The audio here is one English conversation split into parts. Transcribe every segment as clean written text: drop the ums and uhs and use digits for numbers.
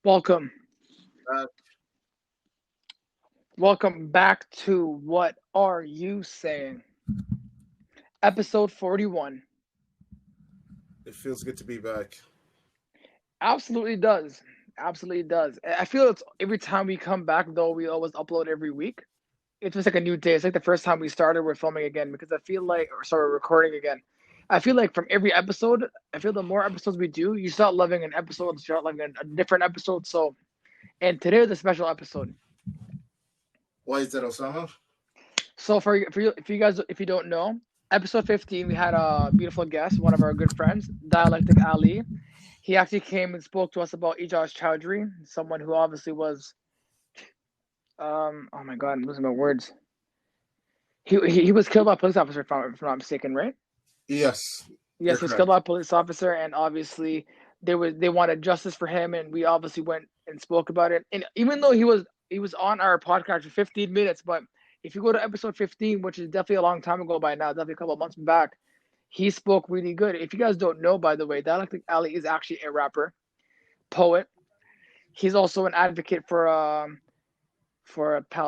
Welcome. Uh, Welcome back to What Are You Saying? Episode 41. it feels good to be back. Absolutely does. Absolutely does. I feel it's every time we come back, though, we always upload every week. It's just like a new day. It's like the first time we started, we're filming again because I feel like, or sorry, recording again. I feel like from every episode, I feel the more episodes we do, you start loving an episode, you start loving a different episode. So, and today is a special episode. Why is that, Osama? So for you, if you don't know, episode 15 we had a beautiful guest, one of our good friends, Dialectic Ali. He actually came and spoke to us about Ijaz Chowdhury, someone who obviously was oh my god, I'm losing my words. He was killed by a police officer if I'm not mistaken, right? Yes, you're Yes, he was killed correct. by a police officer, and obviously they wanted justice for him, and we obviously went and spoke about it. And even though he was on our podcast for 15 minutes, but if you go to episode 15, which is definitely a long time ago by now, definitely a couple of months back, he spoke really good. If you guys don't know, by the way, Dialectic Ali is actually a rapper, poet. He's also an advocate for a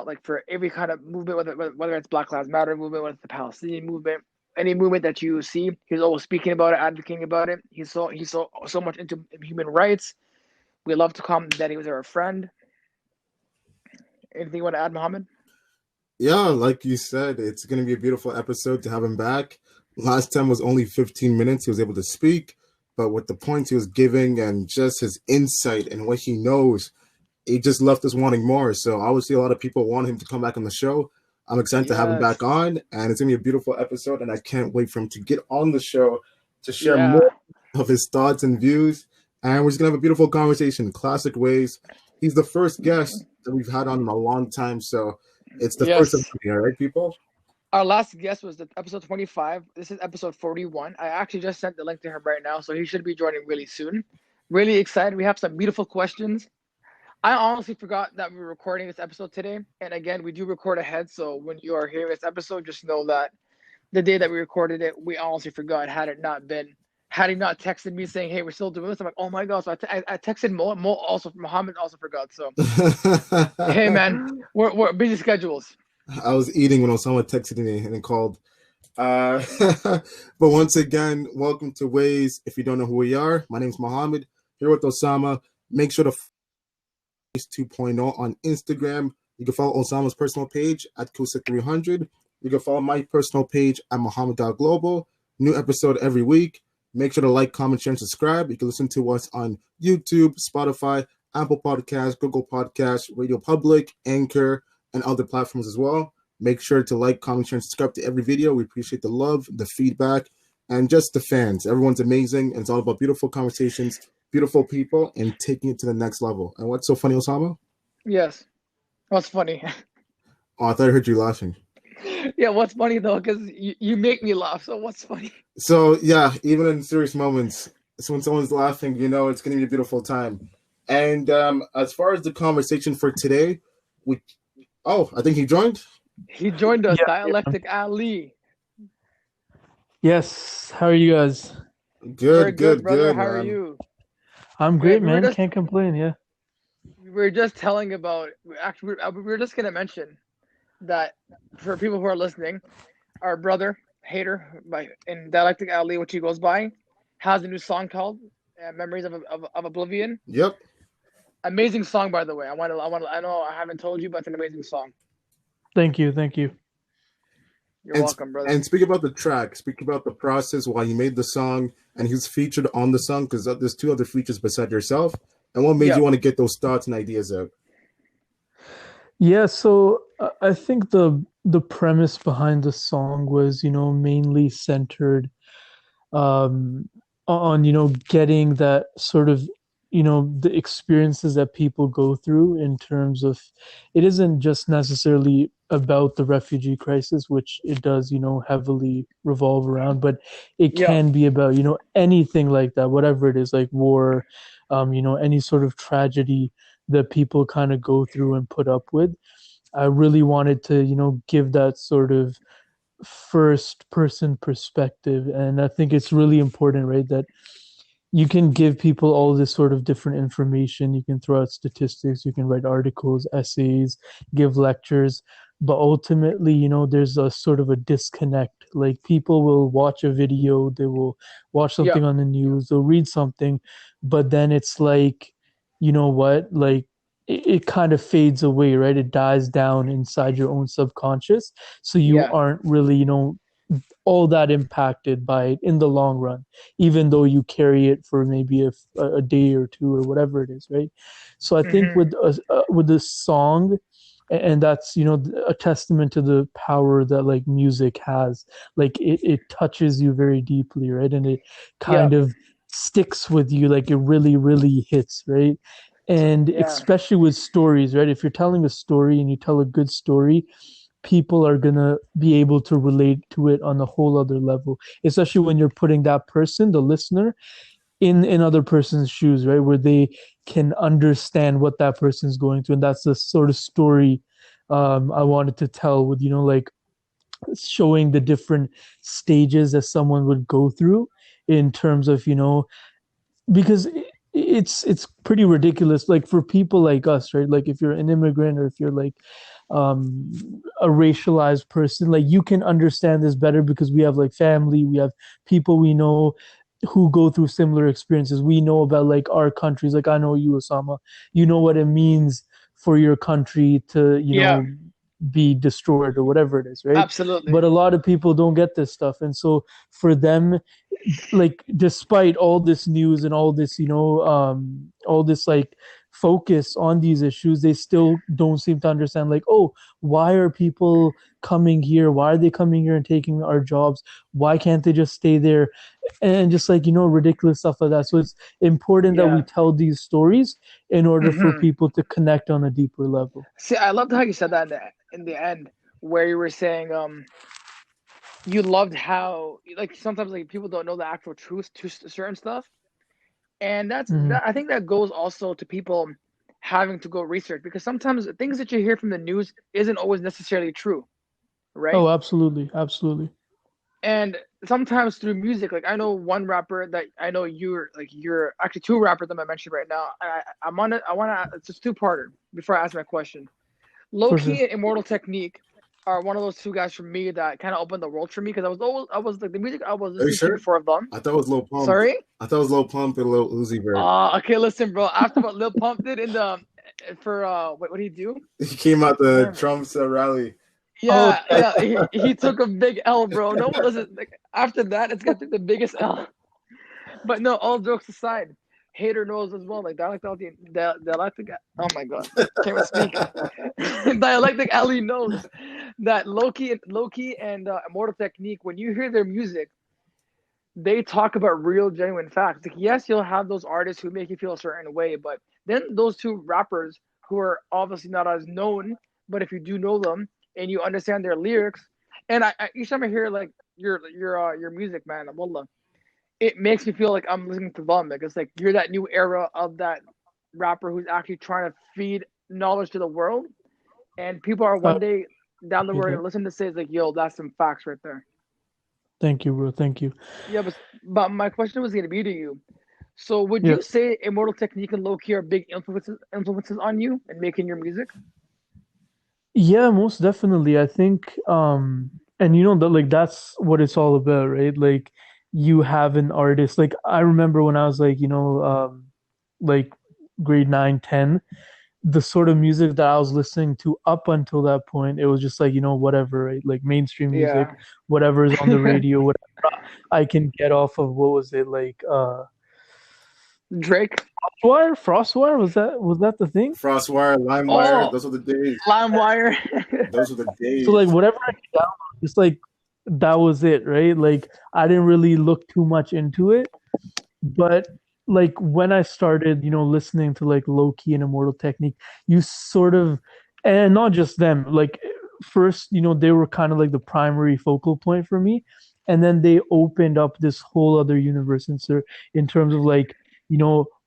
like for every kind of movement, whether it's Black Lives Matter movement, whether it's the Palestinian movement, any movement that you see, he's always speaking about it, advocating about it. He's so much into human rights. We love to call him that he was our friend. Anything you want to add, Mohammed? Yeah, like you said, it's going to be a beautiful episode to have him back. Last time was only 15 minutes. He was able to speak, but with the points he was giving and just his insight and what he knows, he just left us wanting more. So obviously, a lot of people want him to come back on the show. I'm excited to have him Yes. back on, and it's going to be a beautiful episode. And I can't wait for him to get on the show to share more Yeah. of his thoughts and views. And we're just going to have a beautiful conversation, classic ways. He's the first guest that we've had on in a long time. So it's the first of Yes. many, all right, people? Our last guest was the episode 25. This is episode 41. I actually just sent the link to him right now, so he should be joining really soon. Really excited. We have some beautiful questions. I honestly forgot that we were recording this episode today. And again, we do record ahead. So when you are hearing this episode, just know that the day that we recorded it, we honestly forgot. Had he not texted me saying, "Hey, we're still doing this," I'm like, "Oh my god!" So I texted Mo. Mo also, Muhammad also forgot. So hey, man, we're busy schedules. I was eating when Osama texted me and then called. Uh, but once again, welcome to Ways. If you don't know who we are, my name's Mohammed. Here with Osama. Make sure to Ways 2.0 on Instagram. You can follow Osama's personal page at Kusa300. You can follow my personal page at Mohammed.global. New episode every week. Make sure to like, comment, share, and subscribe. You can listen to us on YouTube, Spotify, Apple Podcasts, Google Podcasts, Radio Public, Anchor, and other platforms as well. Make sure to like, comment, share, and subscribe to every video. We appreciate the love, the feedback, and just the fans. Everyone's amazing. And it's all about beautiful conversations, beautiful people, and taking it to the next level. And what's so funny, Osama? Yes, what's funny? Oh, I thought I heard you laughing. Yeah, what's funny though, because you make me laugh. So what's funny? So, yeah, even in serious moments, so when someone's laughing, you know it's going to be a beautiful time. And as far as the conversation for today, we I think he joined. He joined us, Yeah, yeah. Dialectic Ali. Yes. How are you guys? Very Good, good, good, brother. good, How are man. you? I'm Yeah, great, man. Can't complain. Yeah. we were just telling about. Actually, we were just gonna mention that for people who are listening, our brother Hater by in Dialectic Ali, which he goes by, has a new song called "Memories of Oblivion." Yep. Amazing song, by the way. I know I haven't told you, but it's an amazing song. Thank you. Thank you. You're And welcome, brother. and speak about the track. Speak about the process why you made the song and who's featured on the song because there's two other features beside yourself. And what made Yeah, you want to get those thoughts and ideas out? Yeah. So I think the premise behind the song was, mainly centered on getting that sort of the experiences that people go through in terms of it isn't just necessarily about the refugee crisis, which it does heavily revolve around, but it yeah, can be about anything like that, whatever it is, like war, any sort of tragedy that people kind of go through and put up with. I really wanted to give that sort of first person perspective, and I think it's really important, right, that you can give people all this sort of different information. You can throw out statistics, you can write articles, essays, give lectures, but ultimately, there's a sort of a disconnect. Like people will watch a video, they will watch Yeah. something on the news, they'll read something, but then it's like, you know what? Like it kind of fades away, right? It dies down inside your own subconscious. So you Yeah. aren't really, all that impacted by it in the long run, even though you carry it for maybe a day or two or whatever it is, right? So I think Hmm. with this song, and that's a testament to the power that like music has. Like it touches you very deeply, right? And it Yeah. kind of sticks with you, like it really, really hits, right? And Yeah. especially with stories, right? If you're telling a story and you tell a good story, people are gonna be able to relate to it on a whole other level, especially when you're putting that person, the listener, in other person's shoes, right, where they can understand what that person's going through. And that's the sort of story I wanted to tell, with like showing the different stages that someone would go through in terms of because it's pretty ridiculous, like for people like us, right? Like if you're an immigrant, or if you're like a racialized person, like you can understand this better because we have like family, we have people we know who go through similar experiences. We know about like our countries. Like I know you, Osama, you know what it means for your country to Yeah. be destroyed or whatever it is, right? Absolutely. But a lot of people don't get this stuff, and so for them, like despite all this news and all this all this like focus on these issues, they still don't seem to understand, like, oh, why are people coming here, why are they coming here and taking our jobs, why can't they just stay there, and just like ridiculous stuff like that. So it's important that we Yeah. tell these stories in order for Hmm. people to connect on a deeper level. See, I loved how you said that in the end, where you were saying you loved how like sometimes like people don't know the actual truth to certain stuff, and Hmm. I think that goes also to people having to go research, because sometimes things that you hear from the news isn't always necessarily true, right? Oh, absolutely, absolutely. And sometimes through music, like I know one rapper that I know you're actually two rappers that I mentioned right now. I'm on it. I want to. It's just two-parter before I ask my question. Low For sure. Key and Immortal Technique are one of those two guys for me that kind of opened the world for me, because I was like the music I was Are you listening to sure? before them. I thought it was Lil Pump. Sorry. I thought it was Lil Pump and Lil Uzi Vert. Okay, listen, bro. After what Lil Pump did in the for what did he do? He came out the Damn. Trump's rally. Oh, Yeah, yeah. He took a big L, bro. No one listen. Like after that, it's gonna take the biggest L. But no, all jokes aside, Hater knows as well. Like Dialectic. Oh my god, can't even speak. Dialectic Ali knows that Loki and Immortal Technique. When you hear their music, they talk about real, genuine facts. Like yes, you'll have those artists who make you feel a certain way, but then those two rappers who are obviously not as known, but if you do know them and you understand their lyrics, and each time I hear like your music, man, wallah, it makes me feel like I'm listening to them. Like it's like you're that new era of that rapper who's actually trying to feed knowledge to the world, and people are I one day down the appreciate road that. gonna listen to say it's like, yo, that's some facts right there. Thank you, bro. Thank you. Yeah, but my question was gonna be to you. So would Yeah. you say Immortal Technique and Low Key are big influences on you and making your music? Yeah, most definitely. I think and that, like, that's what it's all about, right? Like you have an artist. Like I remember when I was like, like grade 9, 10, the sort of music that I was listening to up until that point, it was just like, whatever, right? Like mainstream music, Yeah. whatever is on the radio, whatever I can get off of, what was it, like Drake. Frostwire, was that the thing? Frostwire, LimeWire, Oh, those were the days. LimeWire. Those were the So like days. whatever I could download, just like that was it, right? Like I didn't really look too much into it, but like when I started, listening to like Low Key and Immortal Technique, you sort of, and not just them, like first, they were kind of like the primary focal point for me, and then they opened up this whole other universe in terms of like,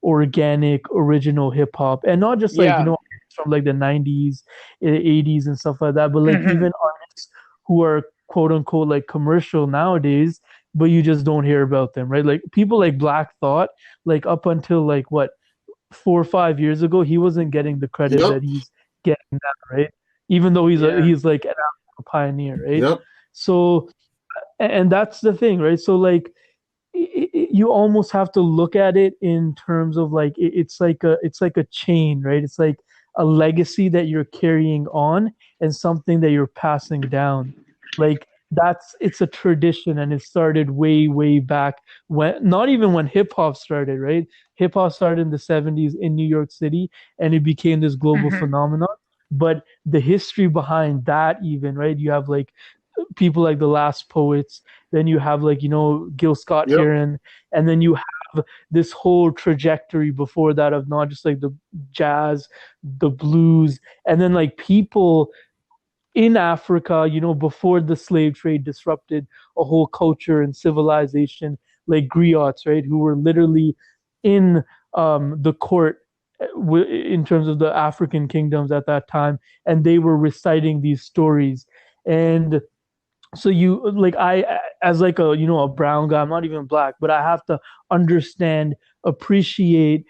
organic original hip hop, and not just like, Yeah. from like the 90s, 80s and stuff like that, but like Hmm. even artists who are quote unquote like commercial nowadays, but you just don't hear about them, right? Like people like Black Thought, like up until like what 4 or 5 years ago, he wasn't getting the credit Yep. that he's getting now, right? Even though Yeah. he's like an African pioneer, right? Yep. So and that's the thing, right? So like you almost have to look at it in terms of like it's like a chain, right? It's like a legacy that you're carrying on and something that you're passing down. Like that's it's a tradition and it started way back when not even when hip hop started, right? Hip hop started in the 70s in New York City and it became this global Hmm. phenomenon. But the history behind that even, right? You have like people like the Last Poets, then you have like Gil Scott Yep. Heron, and then you have this whole trajectory before that of not just like the jazz, the blues, and then like people in Africa, before the slave trade disrupted a whole culture and civilization, like griots, right, who were literally in the court in terms of the African kingdoms at that time, and they were reciting these stories. And so you like I as like a a brown guy, I'm not even black, but I have to understand, appreciate,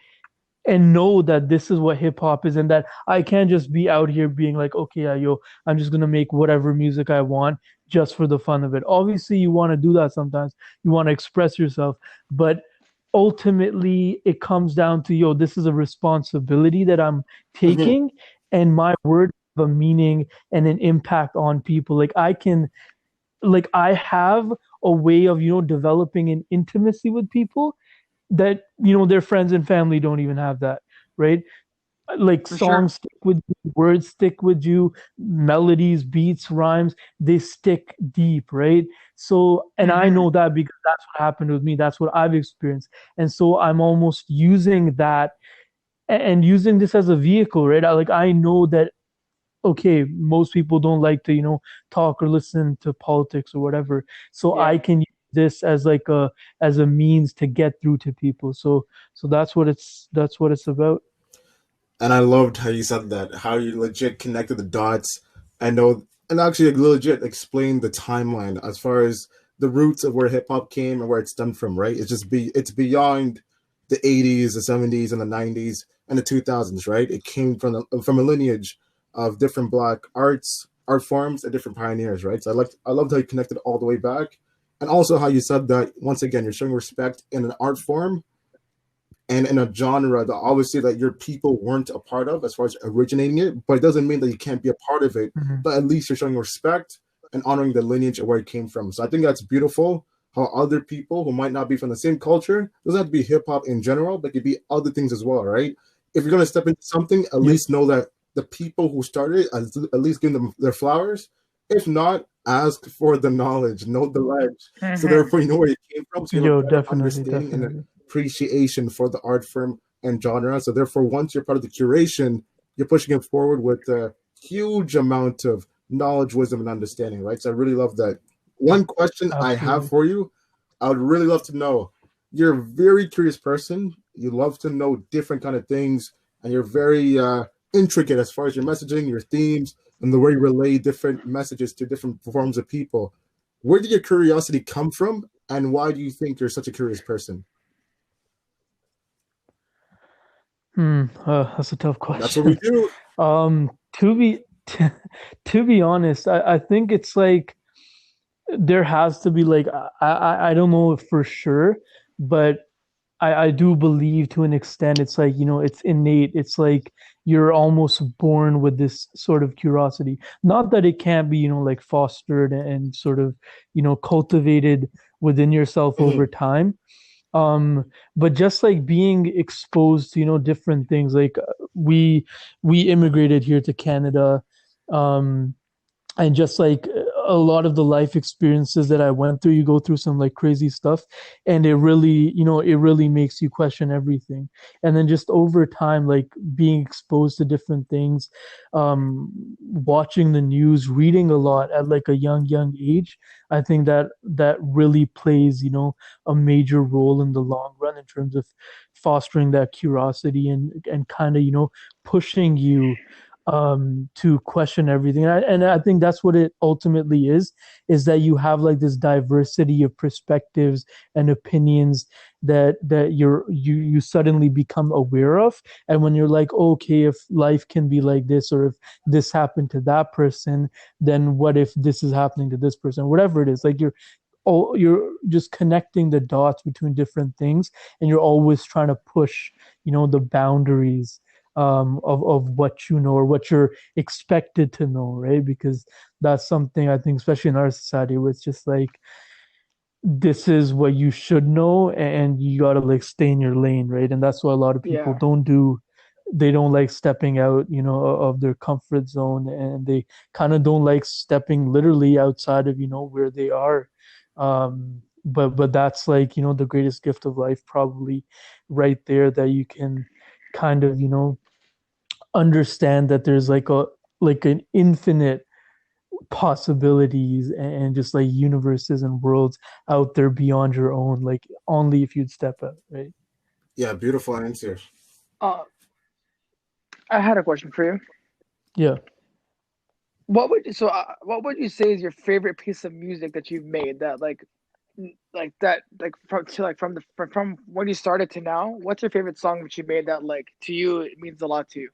and know that this is what hip hop is, and that I can't just be out here being like, okay, yeah, yo, I'm just gonna make whatever music I want just for the fun of it. Obviously, you want to do that sometimes. You want to express yourself, but ultimately, it comes down to, yo, this is a responsibility that I'm Hmm. taking, and my word have a meaning and an impact on people. Like I have a way of developing an intimacy with people that their friends and family don't even have that, right? Like For sure. songs stick with you, words stick with you, melodies, beats, rhymes, they stick deep, right? So, and I Hmm. know that because that's what happened with me, that's what I've experienced. And so I'm almost using that and using this as a vehicle, right? Like I know that okay, most people don't like to, talk or listen to politics or whatever. So Yeah. I can use this as like a means to get through to people. So that's what it's about. And I loved how you said that, how you legit connected the dots. I know, and actually legit explained the timeline as far as the roots of where hip hop came and where it's stemmed from. Right? It's beyond the '80s, the '70s, and the '90s and the 2000s. Right? It came from a lineage of different black art forms, and different pioneers. Right? So I loved how you connected all the way back, and also how you said that once again you're showing respect in an art form and in a genre that obviously that your people weren't a part of as far as originating it, but it doesn't mean that you can't be a part of it. Mhm. But at least you're showing respect and honoring the lineage of where it came from. So I think that's beautiful. How other people who might not be from the same culture, doesn't have to be hip hop in general, but it could be other things as well, right? If you're gonna step into something, at Yep. least know that the people who started it, at least give them their flowers. If not, ask for the knowledge, know the ledge. So Hmm. therefore you know where it came from, so you have a Yo, better definitely, understanding and definitely. appreciation for the art form and genre. So therefore, once you're part of the curation, you're pushing it forward with a huge amount of knowledge, wisdom, and understanding, right? So I really love that. One question I have Absolutely. for you, I would really love to know. You're a very curious person. You love to know different kind of things, and you're very intricate as far as your messaging, your themes, and the way you relay different messages to different forms of people. Where did your curiosity come from, and why do you think you're such a curious person? That's a tough That's what we question. do. To be to be honest, I think it's like there has to be like I don't know for sure, but I do believe to an extent it's like, it's innate. It's like you're almost born with this sort of curiosity. Not that it can't be, like fostered and sort of, cultivated within yourself over Mhm. time. But just like being exposed to, different things, like we immigrated here to Canada. Um, and just like a lot of the life experiences that I went through, you go through some like crazy stuff, and it really makes you question everything. And then just over time, like being exposed to different things, watching the news, reading a lot at like a young age, I think that really plays, a major role in the long run in terms of fostering that curiosity and kind of, pushing you to question everything. And I think that's what it ultimately is that you have like this diversity of perspectives and opinions that you suddenly become aware of. And when you're like, okay, if life can be like this, or if this happened to that person, then what if this is happening to this person? Whatever it is, like you're just connecting the dots between different things, and you're always trying to push, the boundaries of what you know or what you're expected to know, right? Because that's something I think, especially in our society, where it's just like this is what you should know, and you gotta like stay in your lane, right? And that's what a lot of people Yeah, don't do. They don't like stepping out, of their comfort zone, and they kind of don't like stepping literally outside of, where they are. But that's like, the greatest gift of life, probably right there, that you can kind of, understand that there's like an infinite possibilities and just like universes and worlds out there beyond your own, like only if you'd step out, right? Yeah, beautiful answer. uh, I had a question for you. Yeah. What would you say is your favorite piece of music that you've made that from when you started to now? What's your favorite song that you made that like to you it means a lot to you?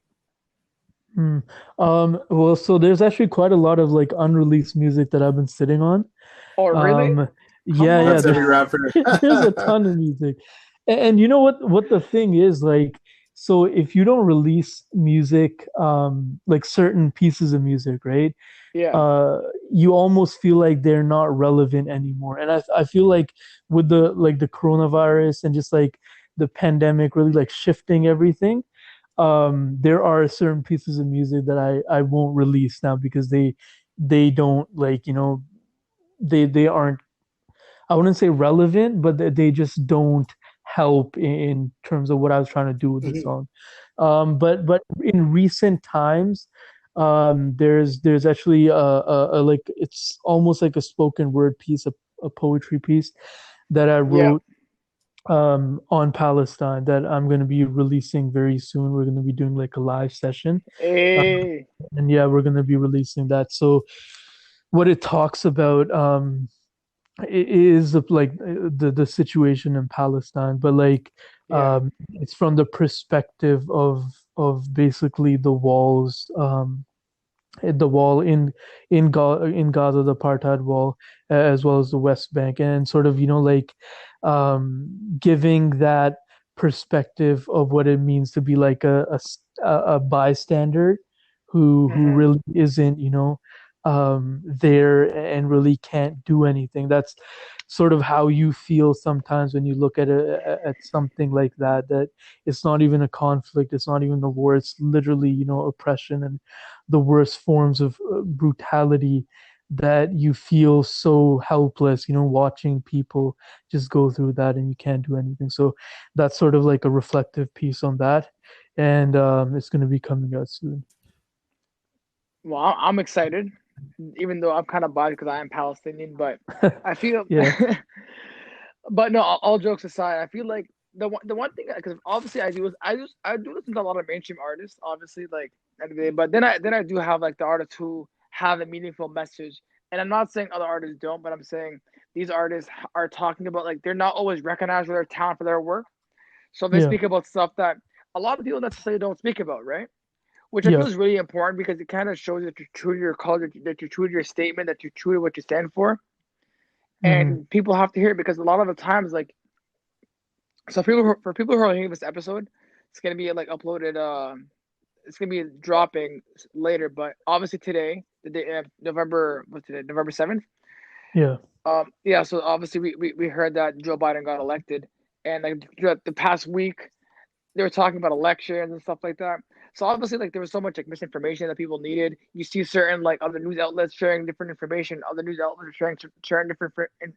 Hmm. Well, so there's actually quite a lot of like unreleased music that I've been sitting on. Oh, really? Um, Come yeah, yeah, That's every on. rapper. there's a ton of music. And you know what the thing is, like, so if you don't release music, like certain pieces of music, right? Yeah. uh you almost feel like they're not relevant anymore. And I feel like with the coronavirus and just like the pandemic really like shifting everything, there are certain pieces of music that I won't release now because they don't like, they aren't, I wouldn't say relevant, but they just don't help in terms of what I was trying to do with the Mhm. song. But in recent times, there's actually a like, it's almost like a spoken word piece, a poetry piece that I Yeah. wrote on Palestine that I'm going to be releasing very soon. We're going to be doing like a live session, uh, Hey. and yeah, we're going to be releasing that. So what it talks about, is like the situation in Palestine, but like Yeah. it's from the perspective of basically the wall in Gaza, the apartheid wall, as well as the West Bank, and sort of, like giving that perspective of what it means to be like a bystander who Hmm. really isn't, there and really can't do anything. That's sort of how you feel sometimes when you look at something like that. That it's not even a conflict, it's not even the war. It's literally, oppression and the worst forms of brutality, that you feel so helpless, watching people just go through that and you can't do anything. So that's sort of like a reflective piece on that. And it's going to be coming out soon. Well, I'm excited, even though I'm kind of biased because I am Palestinian, but I feel, Yeah. but no, all jokes aside, I feel like the one thing because obviously I do listen to a lot of mainstream artists, obviously like every day, but then I do have like the artists who have a meaningful message, and I'm not saying other artists don't, but I'm saying these artists are talking about like they're not always recognized for their talent for their work, so they Yeah. speak about stuff that a lot of people necessarily don't speak about, right? Which I feel Yeah. is really important because it kind of shows that you're true to your culture, that you're true to your statement, that you're true to what you stand for, Hmm. and people have to hear it because a lot of the times, like, so for people who are hearing this episode, it's gonna be like uploaded. It's gonna be dropping later, but obviously today, the day November, what's today? November 7th. Yeah. Yeah. So obviously we heard that Joe Biden got elected, and like the past week they were talking about elections and stuff like that. So obviously, like there was so much like misinformation that people needed. You see certain like other news outlets sharing different information. Other news outlets are sharing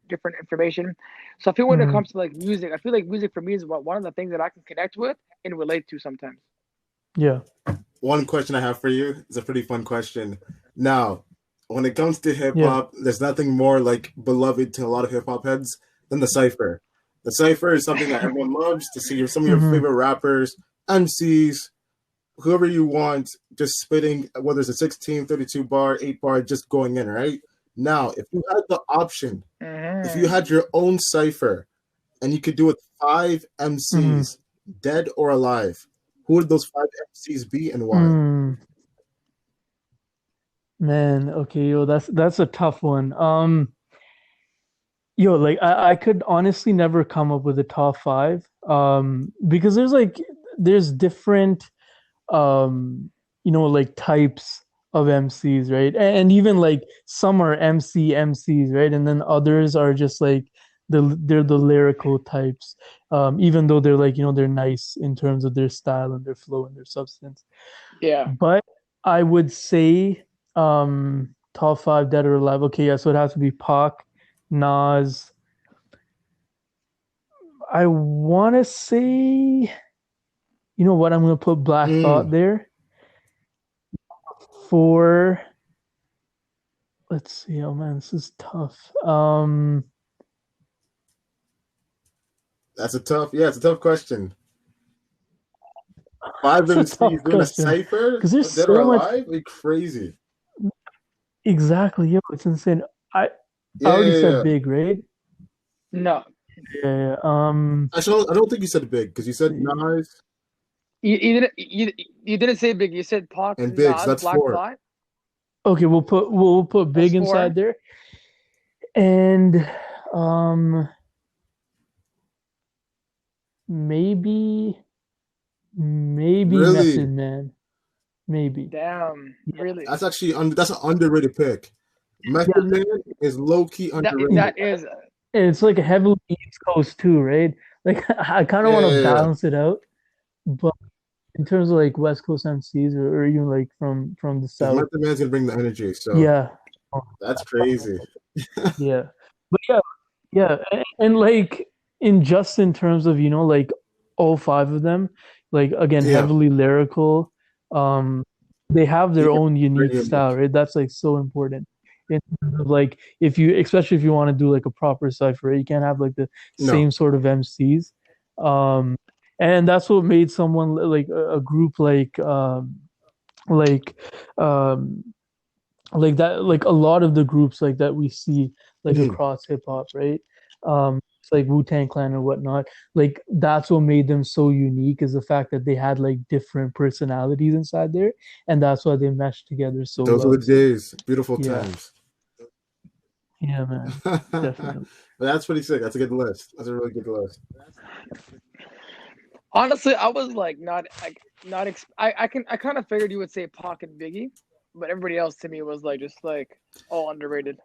different information. So I feel when it Hmm. comes to like music, I feel like music for me is one of the things that I can connect with and relate to sometimes. Yeah. One question I have for you is a pretty fun question. Now, when it comes to hip Yeah. hop, there's nothing more like beloved to a lot of hip hop heads than the cipher. The cipher is something that everyone loves to see some of your Hmm. favorite rappers, MCs, whoever you want, just spitting, whether it's a 16, 32 bar, 8 bar, just going in, right? Now, if you had the option, if you Mm-hmm. had your own cipher and you could do it 5 Mm-hmm. MCs, dead or alive, who would those 5 MCs be and why? Mm, man, okay, yo, that's a tough one. Yo, like I could honestly never come up with a top five. Because there's different like types of MCs, right? And even like some are MCs, right? And then others are just like they're the lyrical types. Even though they're like, they're nice in terms of their style and their flow and their substance. Yeah. But I would say top five dead or alive. Okay, yeah, so it has to be Pac, Nas. I wanna say, you know what, I'm gonna put Black Thought Mm, there for, let's see. Oh man, this is tough. that's a tough, yeah, it's a tough question. 5 It's a MCs tough doing a question cipher, because there's dead or so much. alive? Like crazy. Exactly, yo, it's insane. I Yeah, already yeah, said yeah. Big, right? No, Yeah. Actually, I don't think you said big because you Let's said see. Nas you didn't say big. You said Pac, and big, so Nas, that's Black 4. Thought. Okay, we'll put That's Big inside four. there, and um maybe Method Really? Man, maybe. Damn, really. That's actually that's an underrated pick. Method Yeah, Man is low key underrated. That is. it's like a heavily East Coast too, right? Like I kind of Yeah, want to yeah, yeah. balance it out, but in terms of like West Coast MCs or even like from the Because South, Method Man's gonna bring the energy, so yeah, oh, that's crazy. yeah, but yeah, and like in terms of like all five of them, like again Yeah, heavily lyrical, um, they have he their can own bring unique it much. style, right? That's like so important. In terms of like if you, especially if you want to do like a proper cipher, right? You can't have like the No, same sort of MCs, um, and that's what made someone like a group like um like that, like a lot of the groups like that we see like Mhm. across hip hop, right? It's like Wu-Tang Clan or whatnot. Like that's what made them so unique, is the fact that they had like different personalities inside there, and that's why they meshed together so Those are the well. So days, beautiful yeah, times. yeah, man, But definitely. that's pretty sick. That's a good list. That's a really good list. Honestly, I was like not. I kind of figured you would say Pac and Biggie, but everybody else to me was like just like all underrated.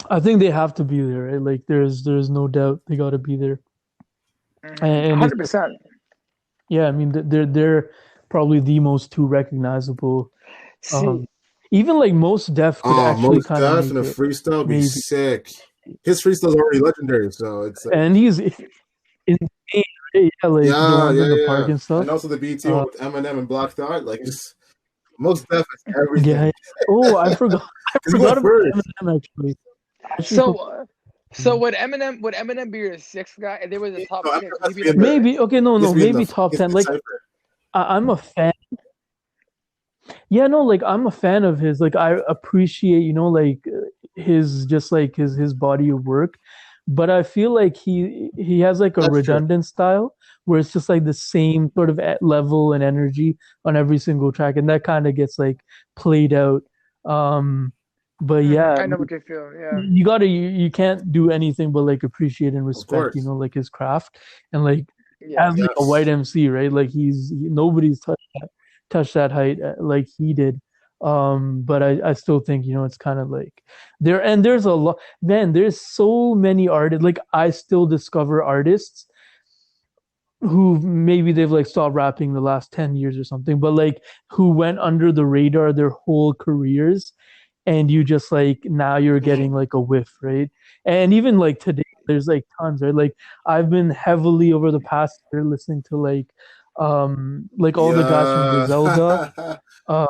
I think they have to be there, right? Like there's no doubt they got to be there, and it's 100%. yeah. I mean they're probably the most two recognizable. See, Um, Even like Most Def could Oh, actually most kind of Def and make a it, freestyle be maybe. sick. His freestyle's already legendary, so it's like, And he's insane, right? Yeah, like the yeah, ones yeah, in the yeah, park yeah. and And stuff. also the BT one Uh, with Eminem and Black Thought, like just most Def is yeah. everything. Oh, I forgot. I Because he forgot went about first. Eminem actually. I actually so forgot. so would Eminem be your sixth guy? If there was a top No, Eminem six, would has he to be be in number the. Maybe six? okay. No, He has no. to be in Maybe the. top He has to 10. be in Like cipher. I'm a fan. Yeah, no. Like I'm a fan of his. Like I appreciate, like his, just like his body of work, but I feel like he has like a That's true. redundant style where it's just like the same sort of level and energy on every single track, and that kind of gets like played out. Um, but yeah, I know what you feel. Yeah. you can't do anything but like appreciate and Of respect, course. like his craft, and like Yes. as like a white Yes. MC, right? Like nobody's touched that height like he did. But I still think, it's kind of like there's a lot, man, there's so many artists. Like I still discover artists who maybe they've like stopped rapping the last 10 years or something, but like who went under the radar their whole careers, and you just like now you're Mhm. getting like a whiff, right? And even like today there's like tons, right? Like I've been heavily over the past year listening to like all the guys from Yeah. Griselda, uh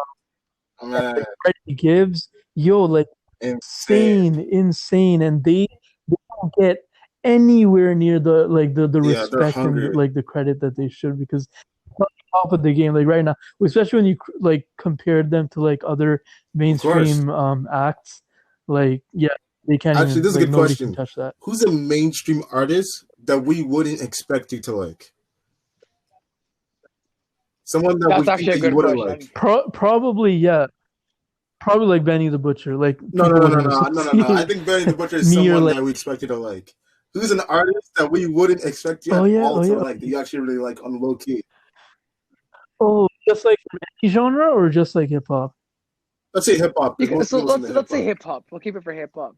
Man, Freddie Gibbs, yo, like insane. insane, and they don't get anywhere near the like the Yeah, they're respect and hungry. like the credit that they should, because top of the game like right now, especially when you like compared them to like other Of course. mainstream acts. Like yeah, they can't Actually, even this is a like good nobody can question. touch that. Who's a mainstream artist that we wouldn't expect you to like? Someone that we That's think actually a that you good wouldn't like. question. Probably yeah, probably like Benny the Butcher. Like No, no, people no, no, wouldn't no, no, no, no. I associate think Benny the Butcher is me or someone like that we expect you to like. Who's an artist that we wouldn't expect you at all oh to yeah, like, that you actually really like on low key? oh just like from any genre or just like hip hop. Let's say hip hop, because most So people listen to hip let's say hop. hip hop. We'll keep it for hip hop.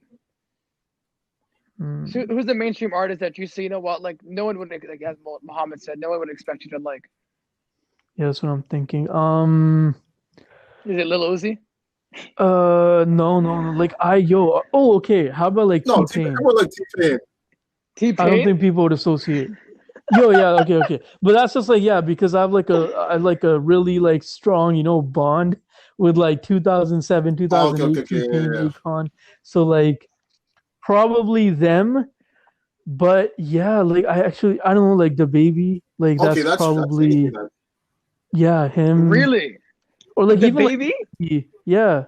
So Mm, who's the mainstream artist that you see? You know what? Like no one would like as Muhammad said, no one would expect you to like. yeah, that's what I'm thinking. Is it Lil Uzi? No. Like oh, okay. How about like No, T-Pain? everyone like T-Pain. T I don't Pain? think people would associate. Yo, yeah, okay. But that's just like yeah, because I have like a really like strong, bond with like 2007, Oh, okay, okay, 2008 okay, yeah, T-Pain, yeah, Akon. So like probably them, but yeah, like I don't know, like the baby, like yeah. Okay, that's that's easy probably then. yeah, him Really? or like The even like baby? yeah,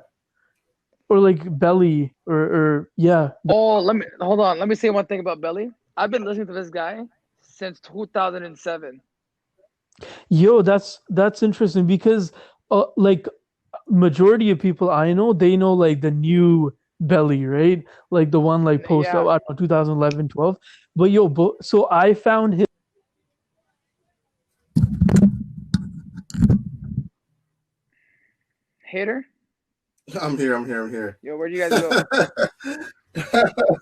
or like Belly or yeah. Oh, let me hold on. Let me say one thing about Belly. I've been listening to this guy since 2007. Yo, that's interesting because like majority of people I know, they know like the new Belly, right? Like the one like post up, Yeah. I don't know, 2011, 12. But yo, so I found his Hater? I'm here, I'm here, I'm here. Yo, where'd you guys go?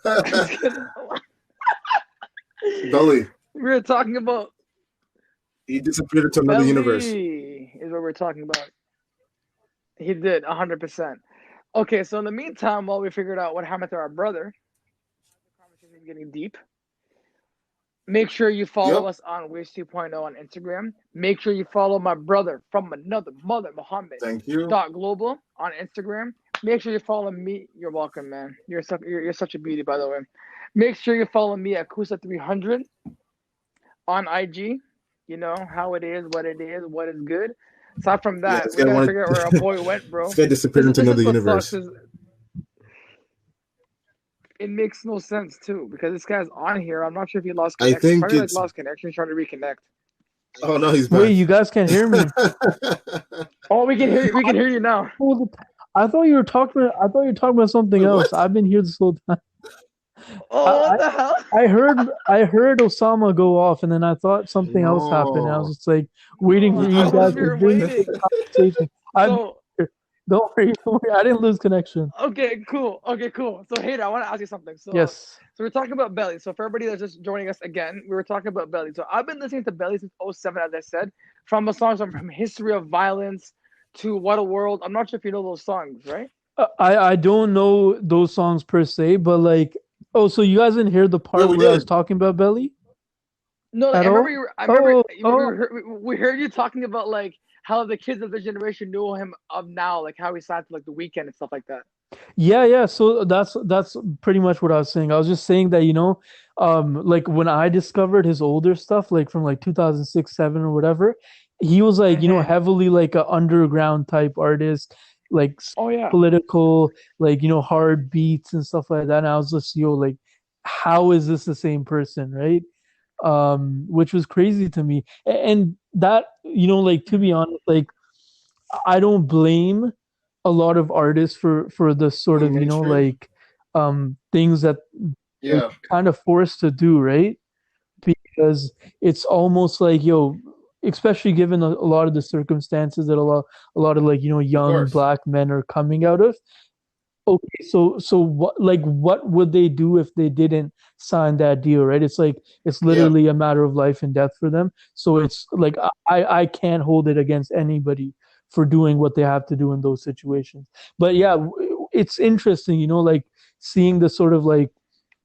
I'm just kidding. Belly, We were talking about he disappeared into another universe. Belly is what we're talking about. He did 100%. Okay, so in the meantime, while we figured out what happened to our brother, the conversation is getting deep. Make sure you follow Yep. us on Wish 2.0 on Instagram. Make sure you follow my brother from another mother, Muhammad Thank you. dot global on Instagram. Make sure you follow me. You're welcome, man. You're such a beauty, by the way. Make sure you follow me at Kusa300 on IG. You know how it is, what is good. Aside from Yeah, that, this we guy gotta wanted. figure out where our boy went, This bro. guy disappeared into This another is what sucks. universe. Is it makes no sense too because this guy's on here. I'm not sure if he lost I connection. think Probably like it's. lost connection. He's trying to reconnect. Oh no, he's wait, back. you guys can't hear me. Oh, we can hear you. We can hear you now. I thought you were talking about something Wait, else. what? I've been here this whole time. Oh, what I, the hell? I heard Osama go off, and then I thought something else happened. And I was No. just like waiting for Oh, I you was guys to here bring the waiting. conversation. I've been So here. Don't worry. I didn't lose connection. okay, cool. Okay, cool. So Hayden, I want to ask you something. Yes. So we're talking about Belly. So for everybody that's just joining us again, we were talking about Belly. So I've been listening to Belly since '07, as I said, from the songs from History of Violence to What a World. I'm not sure if you know those songs, right? I don't know those songs per se, but like, oh, so you guys didn't hear the Yeah, part we where I was did. talking about Belly No, like, at all? I remember Oh, we oh, we heard you talking about like how the kids of the generation knew him of now, like how he signed to like the weekend and stuff like that. yeah. So that's pretty much what I was saying. I was just saying that, like when I discovered his older stuff, like from like 2006, 7 or whatever, he was like, Mm-hmm. heavily like a underground type artist, like Oh yeah, political, like, hard beats and stuff like that. And I was just, like, how is this the same person, right? Which was crazy to me. And that, like to be honest, like I don't blame a lot of artists for the sort Going of, mainstream. like things that they're Yeah, kind of forced to do, right? Because it's almost like, especially given a lot of the circumstances that a lot of like, of young course. black men are coming out of. Okay, so what would they do if they didn't sign that deal, right? It's like it's Yeah, literally a matter of life and death for them. So it's like I can't hold it against anybody for doing what they have to do in those situations. But yeah, it's interesting, like seeing the sort of like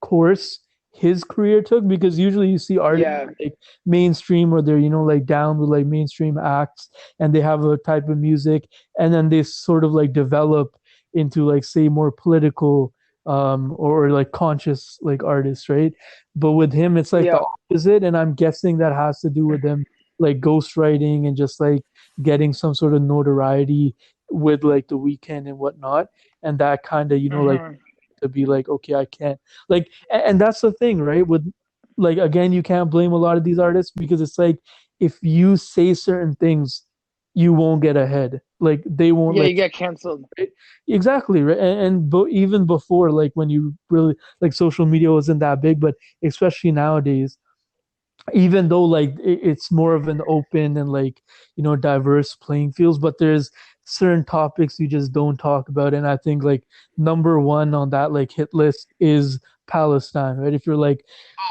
course his career took because usually you see artists yeah, like mainstream or they're like down with like mainstream acts and they have a type of music and then they sort of like develop into like say more political or like conscious like artists, right? But with him it's like the yeah. opposite and I'm guessing that has to do with him like ghostwriting and just like getting some sort of notoriety with like the weekend and whatnot. And that kind of, like Hmm. to be like, okay, I can't like, and that's the thing, right? With like, again, you can't blame a lot of these artists because it's like, if you say certain things, you won't get ahead. Like they won't Yeah, you let get canceled. right? Exactly, right? Even before, like when you really like social media wasn't that big, but especially nowadays, even though like it's more of an open and like diverse playing fields, but there's certain topics you just don't talk about, and I think like number one on that like hit list is Palestine, right? If you're like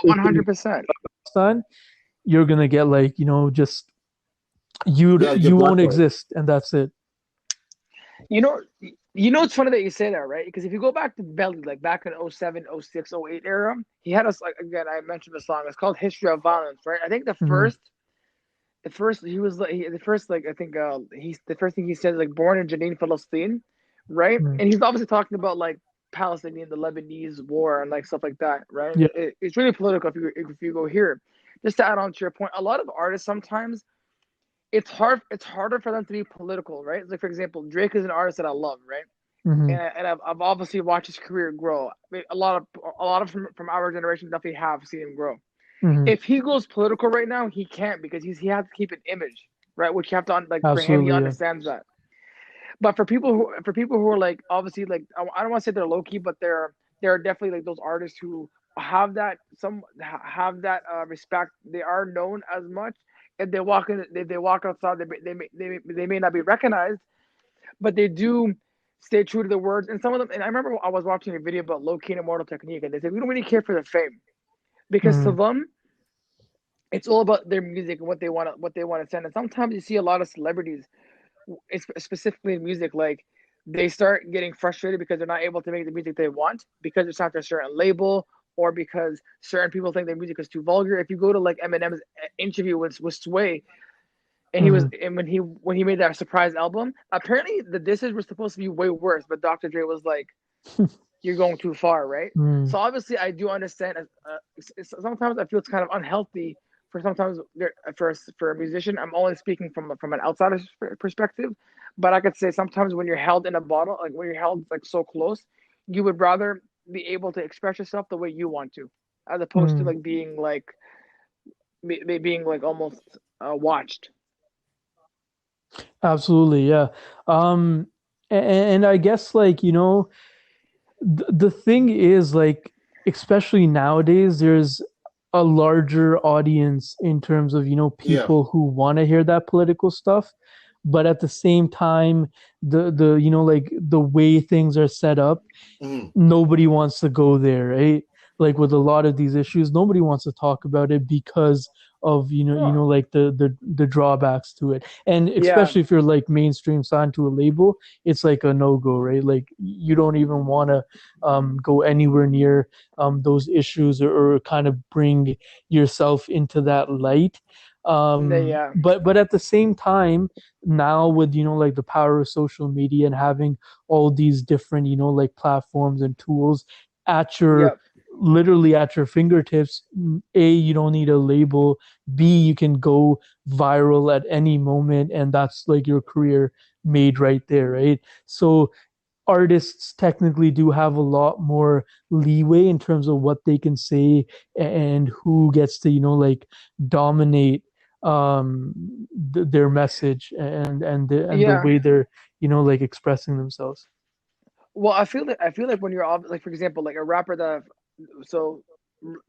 One open hundred percent. Palestine, you're gonna get like just you Yeah, you you get won't blackballed. exist, and that's it. You know, it's funny that you say that, right? Because if you go back to Belly, like back in '07, '06, '08 era, he had us like again. I mentioned the song. It's called "History of Violence," right? I think Hmm. the first he was like the first like I think he's the first thing he said is like born in Jenin, Palestine, right? Hmm. And he's obviously talking about like Palestinian, the Lebanese war, and like stuff like that, right? Yeah. It's really political if you go here. Just to add on to your point, a lot of artists sometimes it's harder for them to be political, right? Like for example, Drake is an artist that I love, right? Hmm. And I've obviously watched his career grow. I mean, a lot of from our generation definitely have seen him grow. Hmm. If he goes political right now, he can't because he has to keep an image, right? Which you have to like for him, he Absolutely, yeah. understands that. But for people who are like obviously like I don't want to say they're low key, but they're definitely like those artists who have that have that respect. They are known as much. If they walk in, if they walk outside, they may not be recognized, but they do stay true to the words. And some of them, and I remember I was watching a video about low key and immortal technique, and they said we don't really care for the fame because to Hmm. them it's all about their music and what they want to send. And sometimes you see a lot of celebrities, specifically in music, like they start getting frustrated because they're not able to make the music they want because it's not their certain label or because certain people think their music is too vulgar. If you go to like Eminem's interview with Sway, and Hmm. when he made that surprise album, apparently the disses were supposed to be way worse, but Dr. Dre was like, "You're going too far, right?" Hmm. So obviously, I do understand. Sometimes I feel it's kind of unhealthy for sometimes for a musician. I'm only speaking from an outsider's perspective, but I could say sometimes when you're held in a bottle, like when you're held like so close, you would rather be able to express yourself the way you want to, as opposed to Hmm. like being like almost watched. Absolutely, yeah. And I guess like, the thing is like, especially nowadays, there's a larger audience in terms of, Yeah. people who want to hear that political stuff, but at the same time, the like the way things are set up, Mhm. nobody wants to go there, right? Like with a lot of these issues, nobody wants to talk about it because of Oh, like the drawbacks to it. And yeah, especially if you're like mainstream signed to a label, it's like a no go, right? Like you don't even want to go anywhere near those issues, or kind of bring yourself into that light. yeah, But at the same time, now with like the power of social media and having all these different like platforms and tools at your yep. literally at your fingertips. A, you don't need a label. B, you can go viral at any moment, and that's like your career made right there, right? So artists technically do have a lot more leeway in terms of what they can say and who gets to like dominate their message and the Yeah. way they're like expressing themselves. Well, I feel like when you're like for example, like a rapper that so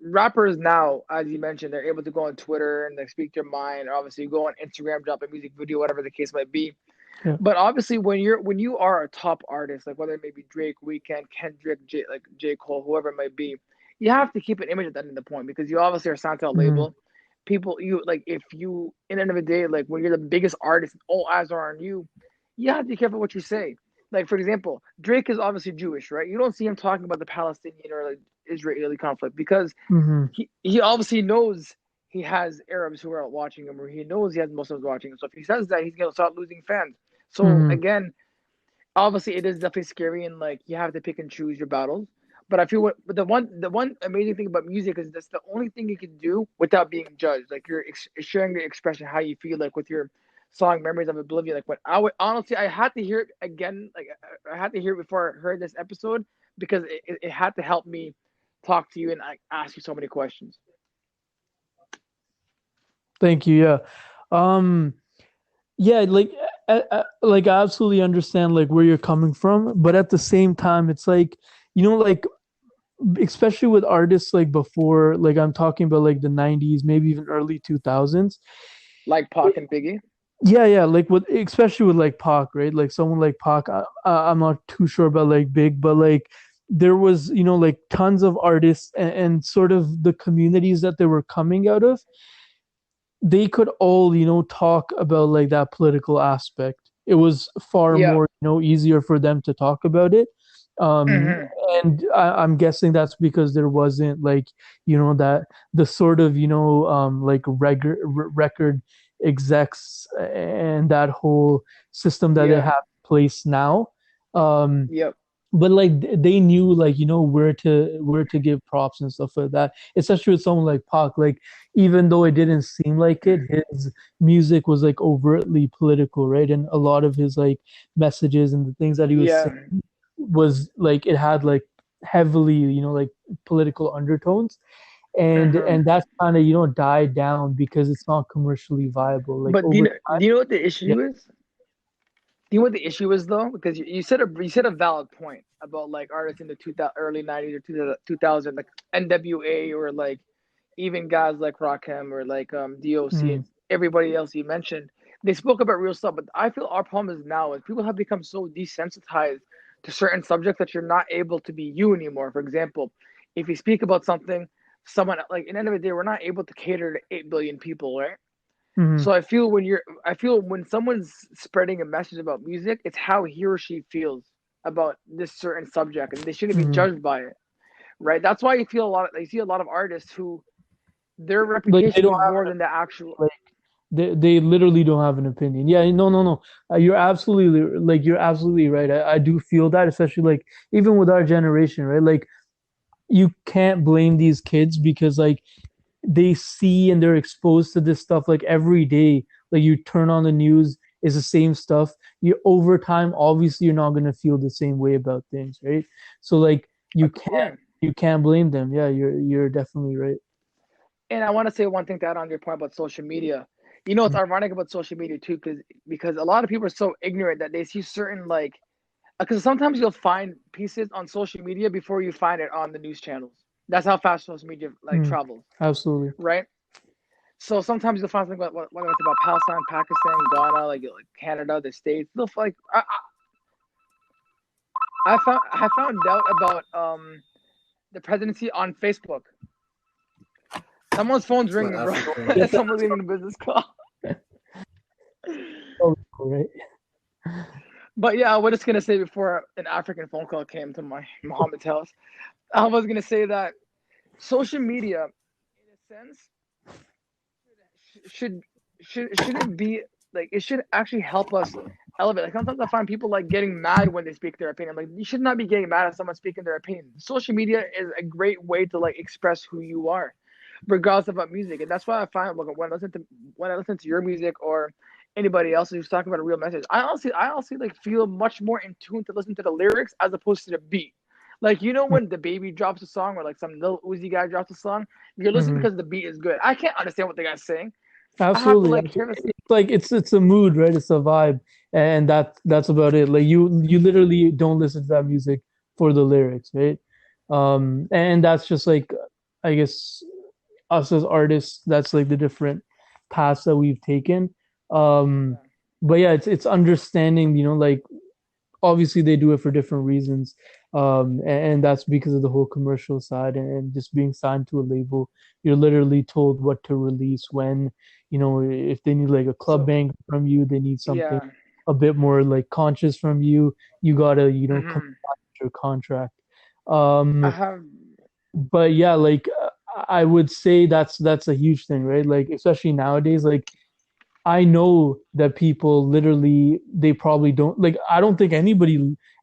rappers now, as you mentioned, they're able to go on Twitter and like speak their mind, or obviously go on Instagram, drop a music video, whatever the case might be. Yeah. But obviously, when you are a top artist, like whether it may be Drake, Weekend, Kendrick, J. Cole, whoever it might be, you have to keep an image at the end of the point because you obviously are signed to a Mm-hmm. label. People, you like if you in the end of the day, like when you're the biggest artist, all eyes are on you. You have to be careful what you say. Like for example, Drake is obviously Jewish, right? You don't see him talking about the Palestinian or like Israeli conflict because Mm-hmm. he obviously knows he has Arabs who are watching him, or he knows he has Muslims watching him. So if he says that, he's gonna start losing fans. So Mm-hmm. again, obviously it is definitely scary, and like you have to pick and choose your battles. But I feel the one amazing thing about music is that's the only thing you can do without being judged. Like you're sharing the expression how you feel like with your song Memories of Oblivion. Like when I would honestly I had to hear it again. Like I had to hear it before I heard this episode because it had to help me talk to you and like ask you so many questions. Thank you. Yeah. Um, yeah, like I absolutely understand like where you're coming from, but at the same time, it's like, like especially with artists like before, like I'm talking about like the 90s, maybe even early 2000s. Like Pac and Biggie. Yeah, yeah, like with especially with like Pac, right? Like someone like Pac, I'm not too sure about like Big, but like there was, like tons of artists and sort of the communities that they were coming out of, they could all, talk about like that political aspect. It was far Yeah. more, easier for them to talk about it. Um, Hmm. and I'm guessing that's because there wasn't like, that the sort of, like record execs and that whole system that they Yeah. have in place now. Um, Yep. but like they knew like where to give props and stuff like that, especially with someone like Pac. Like even though it didn't seem like it, his music was like overtly political, right? And a lot of his like messages and the things that he was Yeah. saying was like it had like heavily like political undertones, and Hmm. that's kind of died down because it's not commercially viable like But over do you know what the yeah. issue is? Do you know what the issue is though? Because you said a valid point about like artists in the 2000, early 90s or 2000, like NWA or like even guys like Rakim or like DOC Mm, and everybody else you mentioned. They spoke about real stuff, but I feel our problem is now is people have become so desensitized to certain subjects that you're not able to be you anymore. For example, if you speak about something, someone like in the end of the day, we're not able to cater to 8 billion people, right? mm, So I feel when someone's spreading a message about music, it's how he or she feels about this certain subject, and they shouldn't be mm. judged by it, right? That's why you see a lot of artists who their Like they reputation don't means have more than the actual. like they literally don't have an opinion. Yeah, no, no, no. You're absolutely right. I do feel that, especially like even with our generation, right? Like you can't blame these kids because like they see and they're exposed to this stuff like every day. Like you turn on the news, it's the same stuff. You over time, obviously, you're not gonna feel the same way about things, right? So like Yeah, you can't blame them. Yeah, you're definitely right. and I want to say one thing to add on your point about social media. It's ironic about social media too, because a lot of people are so ignorant that they see certain like because sometimes you'll find pieces on social media before you find it on the news channels. That's how fast social media like Mm, travels, absolutely. right? So sometimes you'll find something about what it's about Palestine, Pakistan, Ghana, like Canada, the States. Like I found out about the presidency on Facebook. Someone's phone's It's not ringing, bro. Africa. Get that Someone's leaving the business call. right. But yeah, we're just gonna say before an African phone call came to my Muhammad's house, I was gonna say that social media, in a sense, should shouldn't be like it should actually help us elevate. Like sometimes I find people like getting mad when they speak their opinion. Like you should not be getting mad at someone speaking their opinion. Social media is a great way to like express who you are, regardless of what music. And that's why I find like when I listen to your music or anybody else who's talking about a real message, I honestly like feel much more in tune to listen to the lyrics as opposed to the beat. Like when the baby drops a song or like some little Uzi guy drops a song, you're listening Mhm. because the beat is good. I can't understand what the guy's saying. I have to Absolutely, like hear absolutely. this. It's like it's a mood, right? It's a vibe, and that's about it. Like you literally don't listen to that music for the lyrics, right? And that's just like I guess us as artists, that's like the different paths that we've taken. Um, Yeah. but yeah, it's understanding, like obviously they do it for different reasons, and that's because of the whole commercial side and just being signed to a label. You're literally told what to release when, if they need like a club So bang from you, they need something yeah. a bit more like conscious from you. You gotta comply Hmm. with your contract. I um have. but yeah, like I would say that's a huge thing, right? Like especially nowadays, like I know that people literally they probably don't like I don't think anybody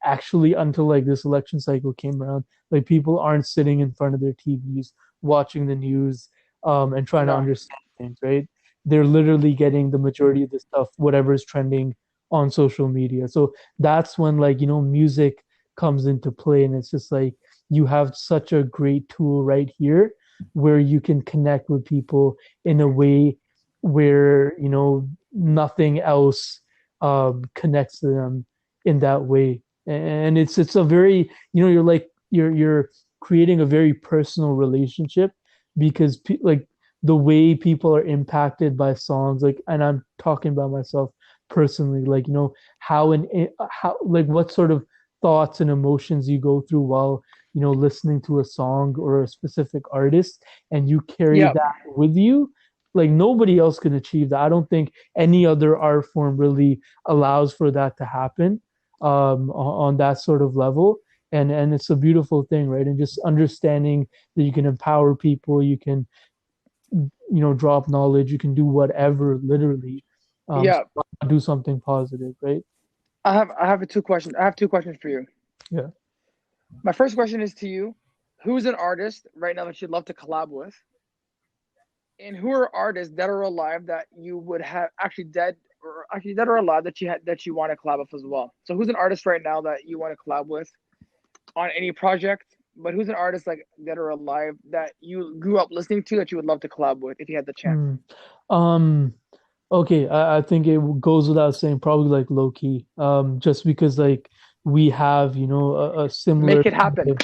actually until like this election cycle came around, like people aren't sitting in front of their TVs watching the news and trying to No. understand things, right? They're literally getting the majority of the stuff, whatever is trending on social media. So that's when like, music comes into play and it's just like you have such a great tool right here where you can connect with people in a way where nothing else connects to them in that way, and it's a very you're like you're creating a very personal relationship because like the way people are impacted by songs, like, and I'm talking about myself personally, like how and how like what sort of thoughts and emotions you go through while listening to a song or a specific artist, and you carry Yep. that with you. Like nobody else can achieve that. I don't think any other art form really allows for that to happen on that sort of level. And it's a beautiful thing, right? And just understanding that you can empower people, you can drop knowledge, you can do whatever, literally, so Yep. do something positive, right? I have two questions. I have two questions for you. Yeah. My first question is to you: who's an artist right now that you'd love to collab with? And who are artists dead or alive that you would have actually dead or actually dead or alive that you want to collab with as well? So who's an artist right now that you want to collab with on any project? But who's an artist like dead or alive that you grew up listening to that you would love to collab with if you had the chance? Hmm. Um, okay, I think it goes without saying, probably like low key. Just because like we have, a similar Make it kind happen. of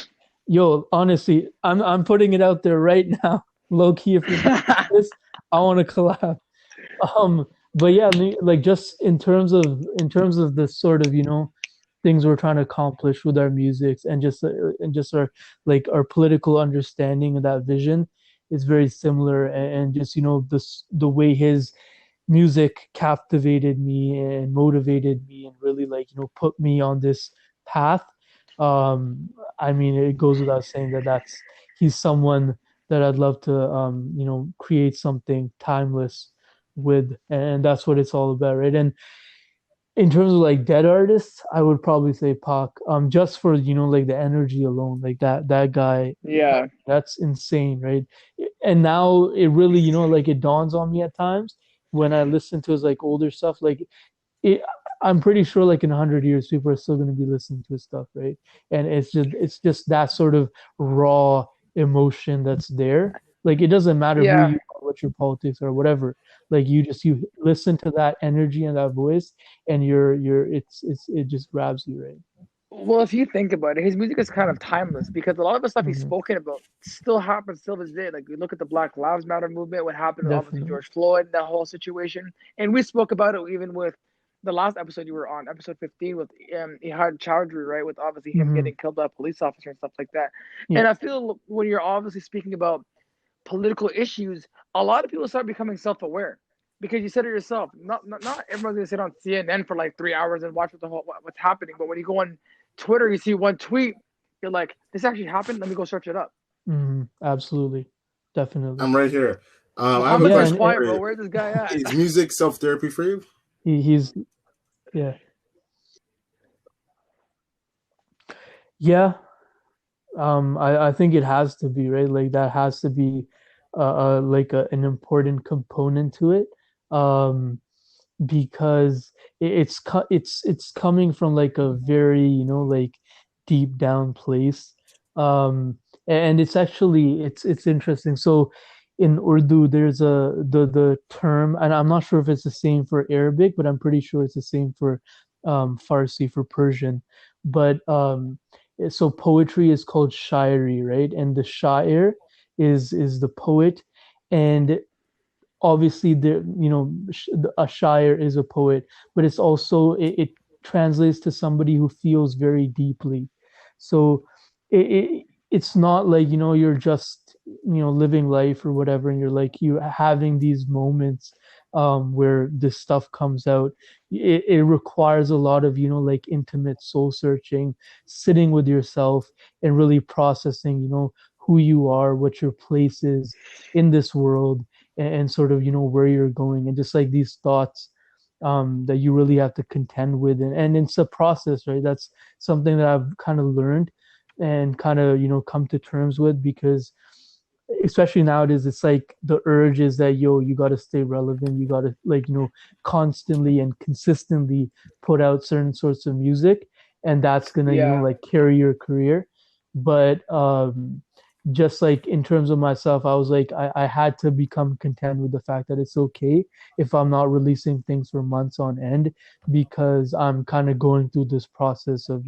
yo, honestly, I'm putting it out there right now. Low key, if you're listening to this, I want to collab. But yeah, like just in terms of the sort of things we're trying to accomplish with our music and just our like our political understanding of that vision is very similar, and just the way his music captivated me and motivated me and really like put me on this path. I mean, it goes without saying that that's he's someone that I'd love to create something timeless with, and that's what it's all about, right? And in terms of like dead artists, I would probably say Pac. Just for like the energy alone, like that guy, Yeah. that's insane, right? And now it really, like it dawns on me at times when I listen to his like older stuff, like it, I'm pretty sure like in 100 years people are still going to be listening to his stuff, right? And it's just that sort of raw emotion that's there. Like it doesn't matter who Yeah. you are, what your politics are, whatever. Like you listen to that energy and that voice, and it just grabs you, right? Well, if you think about it, his music is kind of timeless because a lot of the stuff he's Hmm. spoken about still happens till this day. Like we look at the Black Lives Matter movement, what happened with obviously Definitely. George Floyd, that whole situation, and we spoke about it even with the last episode you were on, episode 15, with Ihad Chowdhury, right? With obviously him Hmm. getting killed by a police officer and stuff like that. Yeah. And I feel when you're obviously speaking about political issues, a lot of people start becoming self-aware because you said it yourself. Not everyone's gonna sit on CNN for like 3 hours and watch what's happening. But when you go on Twitter, you see one tweet, you're like, "This actually happened. Let me go search it up." Absolutely. Definitely. I'm right here. I have a Muhammad's been Yeah, question and quiet, for bro. you. Where's this guy at? Is music self therapy for you? he's yeah. Yeah, I think it has to be, right? Like that has to be like an important component to it. Um, because it's coming from like a very like deep down place, and it's actually it's interesting. So in Urdu there's the term, and I'm not sure if it's the same for Arabic, but I'm pretty sure it's the same for Farsi, for Persian. But so poetry is called shairi, right? And the shair is the poet, and obviously there a shire is a poet, but it's also it translates to somebody who feels very deeply. So it's not like you're just living life or whatever, and you're like you having these moments where this stuff comes out. It requires a lot of like intimate soul searching, sitting with yourself and really processing who you are, what your place is in this world, and sort of where you're going, and just like these thoughts that you really have to contend with, and it's a process, right? That's something that I've kind of learned and kind of come to terms with, because especially nowadays it's like the urge is that, yo, you got to stay relevant, you got to like constantly and consistently put out certain sorts of music, and that's gonna Yeah. like carry your career. But just like in terms of myself, I was like, I had to become content with the fact that it's okay if I'm not releasing things for months on end, because I'm kind of going through this process of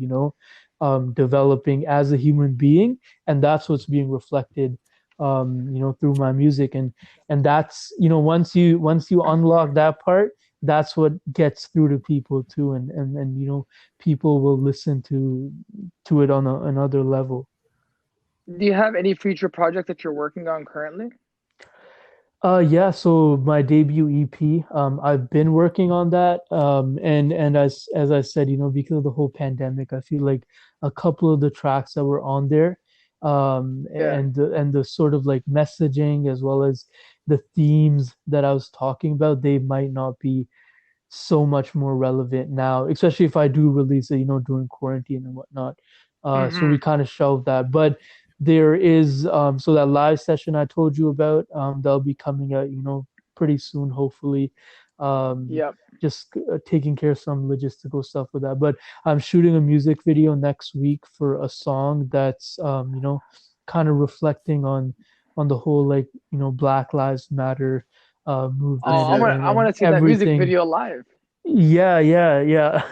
developing as a human being, and that's what's being reflected through my music. And that's once you unlock that part, that's what gets through to people too, and people will listen to it on another level. Do you have any future project that you're working on currently? Yeah, so my debut EP, I've been working on that. And as I said, because of the whole pandemic, I feel like a couple of the tracks that were on there, Yeah. and the sort of like messaging as well as the themes that I was talking about, they might not be so much more relevant now, especially if I do release it, during quarantine and whatnot. So we Mm-hmm. kind of shelved that. But there is so that live session I told you about, that'll be coming out, pretty soon, hopefully. Um, Yep. just taking care of some logistical stuff with that. But I'm shooting a music video next week for a song that's kind of reflecting on the whole, like, Black Lives Matter Oh, movement, I want I want and to see that music everything. video live. Yeah, yeah, yeah.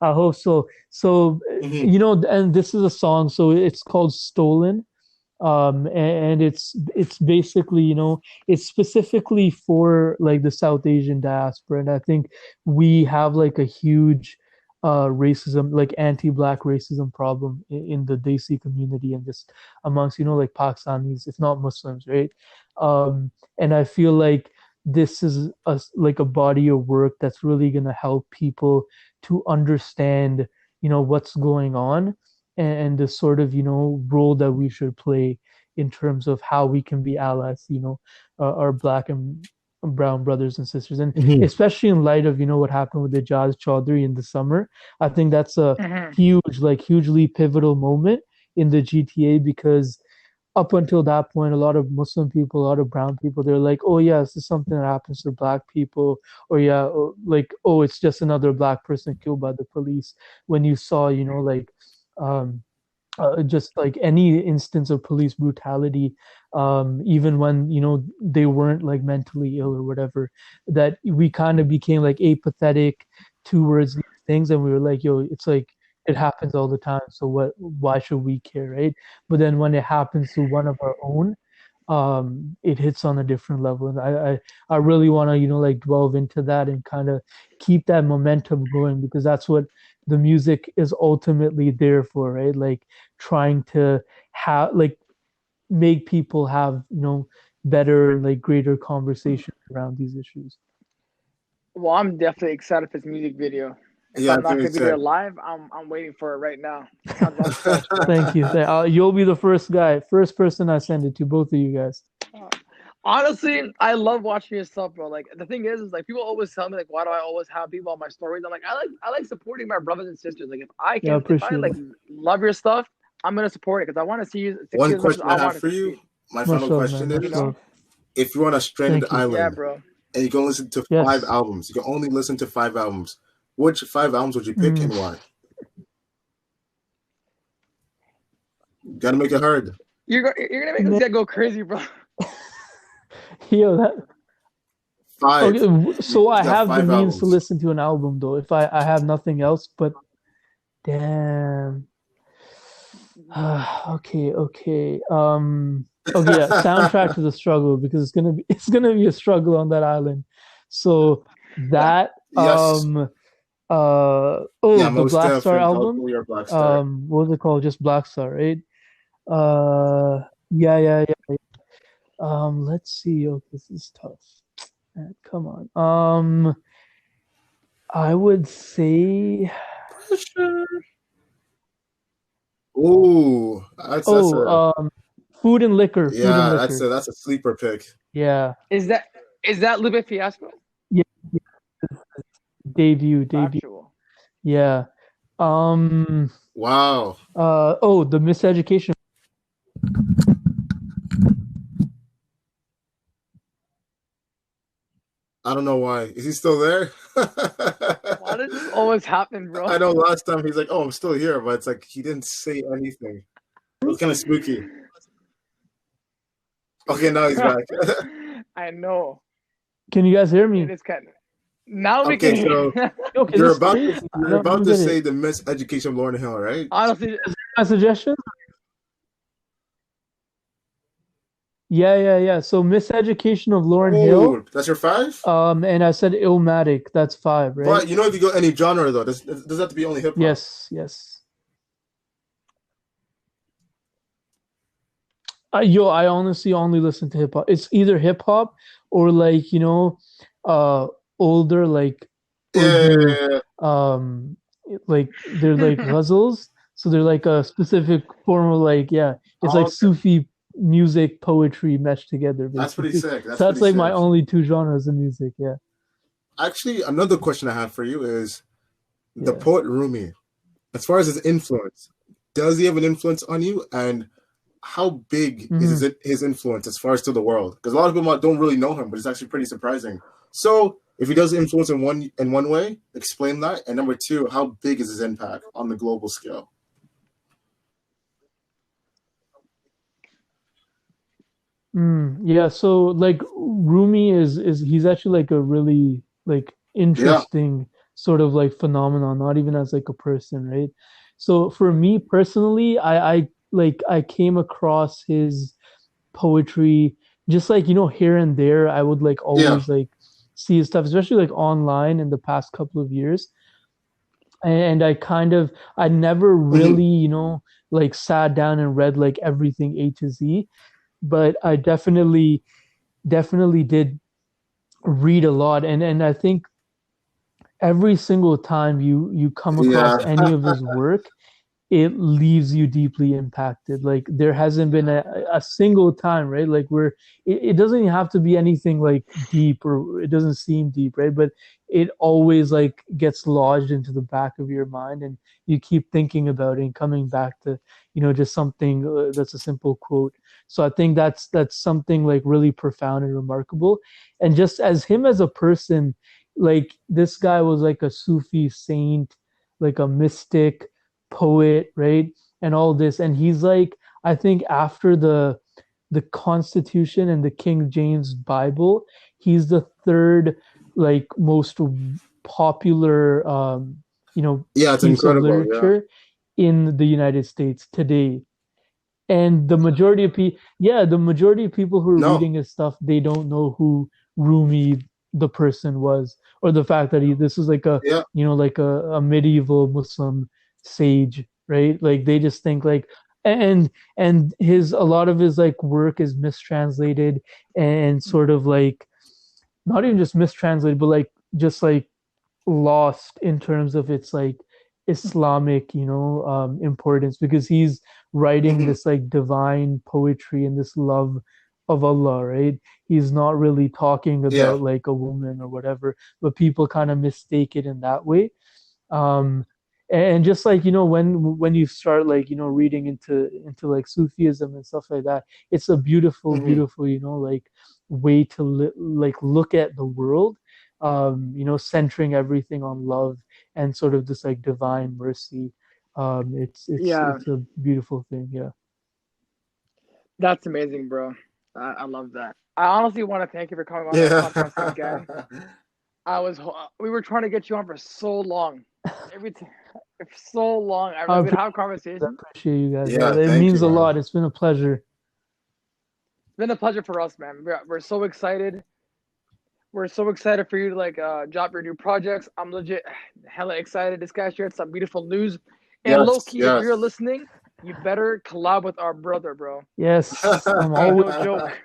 I hope so. So, Hmm. and this is a song, so it's called Stolen. And it's basically, it's specifically for like the South Asian diaspora, and I think we have like a huge racism, like anti-black racism problem in the Desi community, and just amongst, like Pakistanis, if not Muslims, right? And I feel like this is like a body of work that's really going to help people to understand, what's going on, and the sort of role that we should play in terms of how we can be allies, our black and brown brothers and sisters, and Hmm. especially in light of what happened with the Jazz Chaudhry in the summer. I think that's a Hmm. huge, like hugely pivotal moment in the GTA, because up until that point, a lot of Muslim people, a lot of brown people, they're like, oh yeah, this is something that happens to black people, or yeah, like, oh, it's just another black person killed by the police. When you saw, like um, just like any instance of police brutality, even when they weren't like mentally ill or whatever, that we kind of became like apathetic towards these things, and we were like, yo, it's like it happens all the time, so why should we care, right? But then when it happens to one of our own, it hits on a different level, and I really want to like delve into that and kind of keep that momentum going, because that's what the music is ultimately there for, right? Like trying to have like make people have better, like greater conversations around these issues. Well, I'm definitely excited for this music video. If Yeah, I'm I'm not very gonna be there excited. live, I'm waiting for it right now. I'm stoked, bro. Thank you. You'll be the first person I send it to, both of you guys. Uh, Honestly, I love watching your stuff, bro. Like the thing is like people always tell me like, why do I always have people on my stories? I'm like, I like supporting my brothers and sisters. Like Yeah, I if I appreciate like it. love your stuff, I'm gonna support it because I want to see you succeed One as much as question I I have want to for you, succeed. my final Much love, question man. You Much is, know? love. if you're on a stranded Thank you. Yeah, island bro. and you can listen to five Yes. albums, you can only listen to five albums, which five albums would you pick Mm. and why? Gotta make it hard. You're gonna make this Man, guy go crazy, bro. yo, that Five. okay. So I You got have the five means to albums. listen to an album though. If I have nothing else, but damn. Okay, okay. Okay, yeah, soundtrack is a struggle, because it's gonna be a struggle on that island. So that Yes. oh, Yeah, the most Black Star definitely. album. Your Black Star. What was it called? Just Black Star, right? Yeah, yeah, yeah. Let's see. Oh, this is tough. Come on. I would say, Pressure. Ooh, that's oh, a Food and liquor. Food and Yeah, liquor. that's a sleeper pick. Yeah. Is that Lupe Fiasco? Yeah. Debut. Factual. Yeah. Um. Wow. Oh, the miseducation. I don't know why. Is he still there? Why does this always happen, bro? I know last time he's like, "Oh, I'm still here," but it's like he didn't say anything. It was kind of spooky. Okay, now he's back. I know. Can you guys hear It me? is kind of. Now we Okay, can so hear. Okay, this is crazy. I you're about don't to get say it. the miseducation of Lauren Hill, right? Honestly, My suggestion? Yeah. So miseducation of Lauren Hill. Oh, that's your five? And I said Illmatic. That's 5, right? But you know, if you go any genre though, does have to be only hip hop. Yes. I honestly only listen to hip hop. It's either hip hop or like, uh older like Urdu Yeah. like they're like ghazals. So they're like a specific form of like, yeah, it's like Oh, Sufi music, poetry meshed together that's pretty basically. sick. That's So pretty that's like my sick. only two genres of music, yeah. Actually, another question I have for you is the Yeah. poet Rumi. As far as his influence, does he have an influence on you? And how big is Hmm. his influence as far as to the world? Because a lot of people don't really know him, but it's actually pretty surprising. So, if he does influence in one way, explain that. And number two, how big is his impact on the global scale? Yeah, so like Rumi is he's actually like a really like Yeah. interesting sort of like phenomenon, not even as like a person, right? So for me personally, I came across his poetry just like here and there. I would like Yeah. always like see his stuff, especially like online in the past couple of years. And I never Hmm. really, like sat down and read like everything A to Z, but I definitely did read a lot, and I think every single time you come Yeah. across any of his work, it leaves you deeply impacted. Like there hasn't been a single time, right? Like where it doesn't even have to be anything like deep, or it doesn't seem deep, right? But it always like gets lodged into the back of your mind, and you keep thinking about it and coming back to, just something that's a simple quote. So I think that's something like really profound and remarkable. And just as him as a person, like this guy was like a Sufi saint, like a mystic poet, right? And all this. And he's like, I think after the Constitution and the King James Bible, he's the third like most popular Yeah, it's piece of incredible. Yeah. literature in the United States today. And the majority of people, yeah, the majority of people who are No. reading his stuff, they don't know who Rumi the person was, or the fact that this is like Yeah. like a medieval Muslim sage, right? Like they just think like, and his a lot of his like work is mistranslated and sort of like not even just mistranslated, but like just like lost in terms of its like Islamic, importance, because he's writing Hmm. this like divine poetry and this love of Allah, right? He's not really talking Yeah. about like a woman or whatever, but people kind of mistake it in that way. Um, and just like when you start like reading into like Sufism and stuff like that, it's a Hmm. beautiful like way to like look at the world, centering everything on love and sort of this like divine mercy. yeah, It's a beautiful thing, yeah. that's amazing, bro. I love that. I honestly want to thank you for coming on our Yeah. podcast again. We were trying to get you on for so long. Every time, for so long. I We'd have conversations. appreciate you guys. Yeah. It Thank means you, a man. lot. It's been a pleasure. It's been a pleasure for us, man. We're so excited. We're so excited for you to like drop your new projects. I'm legit hella excited. This guy shared some beautiful news. And low Yes. key, if you're Yes. listeing, you better collab with our brother, bro. Yes, I'm Ain't always no joke.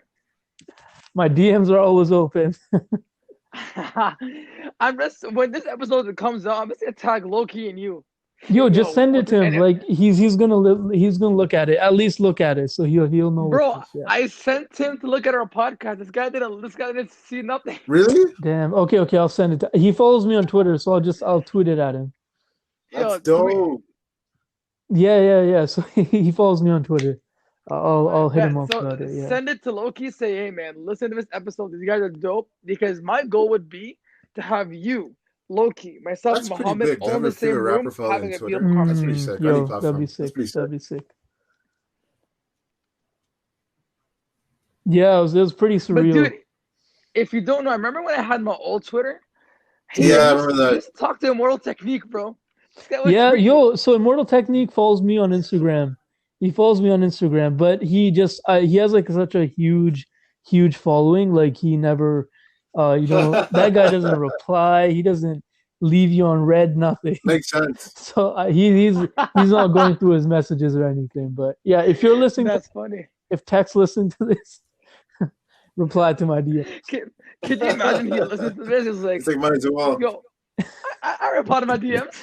my DMs are always open. I'm just when this episode comes out, I'm just gonna tag Loki and you. Yo, just Yo, send it to him. Like he's gonna look at it. At least look at it, so he'll know what's bro, up. Yeah. I sent him to look at our podcast. This guy didn't see nothing. Really? Damn. Okay. I'll send it. He follows me on Twitter, so I'll tweet it at him. That's Yo, tweet. dope. Yeah. So he follows me on Twitter. I I'll hit him bet. up So about it. Yeah. send it to Loki. Say, hey man, listen to this episode. These guys are dope. Because my goal would be to have you, Loki, myself, and That's pretty Muhammad big to all in have the a same favorite rapper room following having a Twitter. beautiful That's pretty conversation. sick. On any Yo, that'd be platform. That's sick. pretty sick. That'd be sick. Yeah, it was pretty But surreal. dude, if you don't know, I remember when I had my old Twitter. He Yeah, I used, remember he that. used to talk to Immortal Technique, bro. This guy was Yeah, crazy. yo, so Immortal Technique follows me on Instagram. He follows me on Instagram, but he has like such a huge following. Like he never, that guy doesn't reply. He doesn't leave you on red, nothing. Makes sense. So he's not going through his messages or anything. But yeah, if you're listening to That's funny. if Tex listen to this, reply to my DM. Can you imagine he listens to this? He's like, It's like might as well. yo, I reply to my DMs.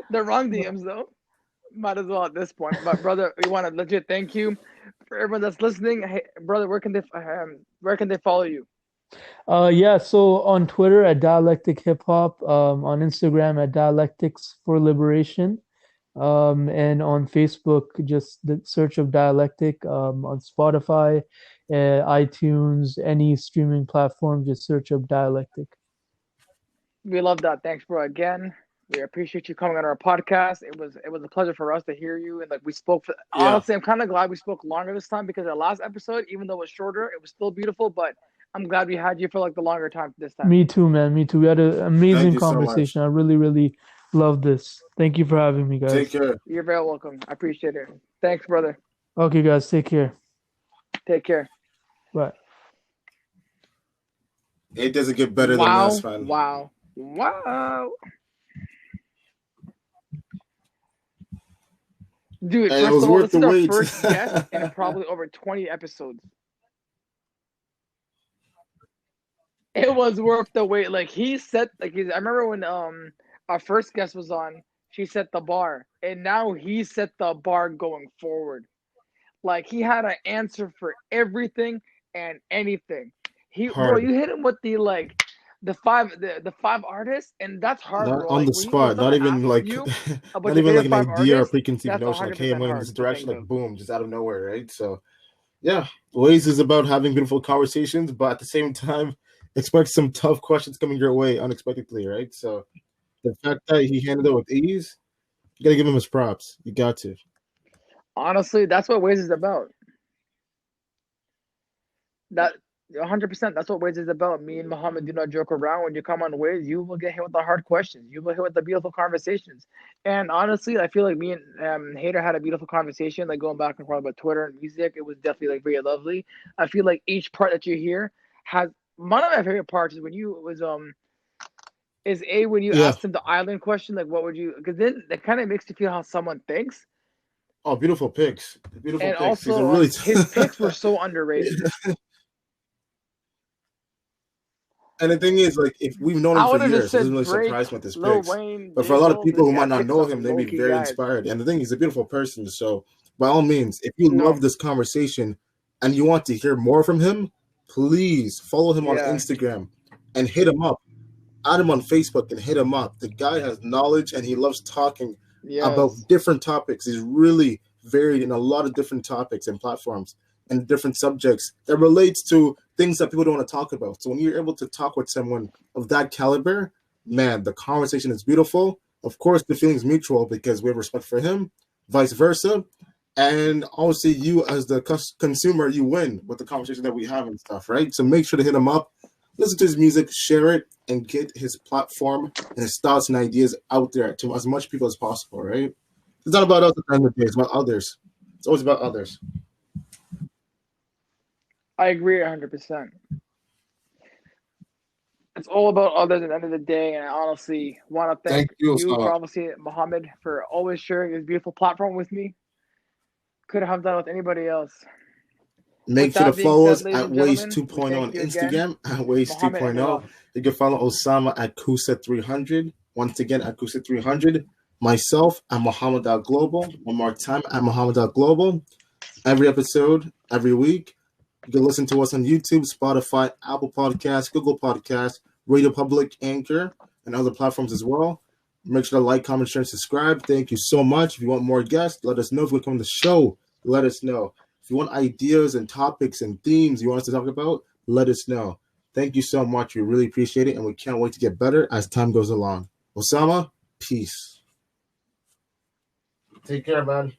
They're wrong DMs though. Might as well at this point. But brother, we want to legit thank you for everyone that's listening. Hey, brother, where can they follow you? Yeah, so on Twitter at Dialectic Hip Hop, on Instagram at Dialectics for Liberation, and on Facebook, just the search of Dialectic, on Spotify, iTunes, any streaming platform, just search up Dialectic. We love that. Thanks, bro. Again, we appreciate you coming on our podcast. It was a pleasure for us to hear you. And like we spoke for Yeah. honestly, I'm kind of glad we spoke longer this time because the last episode, even though it was shorter, it was still beautiful. But I'm glad we had you for like the longer time this time. Me too, man. Me too. We had an Thank amazing you so much. conversation. I really love this. Thank you for having me, guys. Take care. You're very welcome. I appreciate it. Thanks, brother. Okay, guys, take care. Take care. Bye. It doesn't get better than Wow. this, man. Wow. Dude, And it first was of all, worth this is the our wait. first guest in probably over 20 episodes. It was worth the wait. Like he set, like I remember when our first guest was on, she set the bar, and now he set the bar going forward. Like he had an answer for everything and anything. Bro, Hard. you hit him with the five artists, and that's hard, Not bro. on Like the when spot. Not someone even asks like you about not your even like favorite an five idea or artists, preconceived that's notion. Like, hey, I'm 100% going in this hard to direction, think like of. boom, just out of nowhere, right? So yeah, Ways is about having beautiful conversations, but at the same time, expect some tough questions coming your way unexpectedly, right? So the fact that he handled it with ease, you gotta give him his props. You got to. Honestly, that's what Waze is about. That 100%. That's what Waze is about. Me and Muhammad do not joke around. When you come on Waze, you will get hit with the hard questions. You will hit with the beautiful conversations. And honestly, I feel like me and Hader had a beautiful conversation, like going back and forth about Twitter and music. It was definitely like very lovely. I feel like each part that you hear has one of my favorite parts is when you was when you Yeah. asked him the island question, like what would you? Because then that kind of makes you feel how someone thinks. Oh, beautiful picks. Beautiful And picks. He's a also, really his picks were so underrated. And the thing is, like, if we've known I him would for have years, just it doesn't said really Drake, surprise me with his Lil picks. Wayne, But J. for a lot of Cole. people This who guy might not picked know some him, they'd be low-key very guys. inspired. And the thing, he's a beautiful person. So by all means, if you No. love this conversation and you want to hear more from him, please follow him on Yeah. Instagram and hit him up. Add him on Facebook and hit him up. The guy has knowledge and he loves talking about Yes. different topics. He's really varied in a lot of different topics and platforms and different subjects that relates to things that people don't want to talk about. So when you're able to talk with someone of that caliber, man, the conversation is beautiful. Of course, the feeling's mutual because we have respect for him, vice versa. And obviously, you as the consumer, you win with the conversation that we have and stuff, right? So make sure to hit him up, listen to his music, share it, and get his platform and his thoughts and ideas out there to as much people as possible, right? It's not about us at the end of the day, it's about others. It's always about others. I agree 100%. It's all about others at the end of the day, and I honestly want to thank you for obviously Muhammad for always sharing this beautiful platform with me. Couldn't have done it with anybody else. Make With sure to that being follow said, us ladies at and Waste gentlemen, we 2.0 on thank you again. Instagram, at Waste Muhammad, end it 2.0. off. You can follow Osama at Kusa300. Once again, Acoustic 300. Myself, I'm Muhammad Global. One more time, I'm Muhammad Global. Every episode, every week. You can listen to us on YouTube, Spotify, Apple Podcasts, Google Podcasts, Radio Public, Anchor, and other platforms as well. Make sure to like, comment, share, and subscribe. Thank you so much. If you want more guests, let us know. If you want to come on the show, let us know. If you want ideas and topics and themes you want us to talk about, let us know. Thank you so much. We really appreciate it, and we can't wait to get better as time goes along. Osama, peace. Take care, man.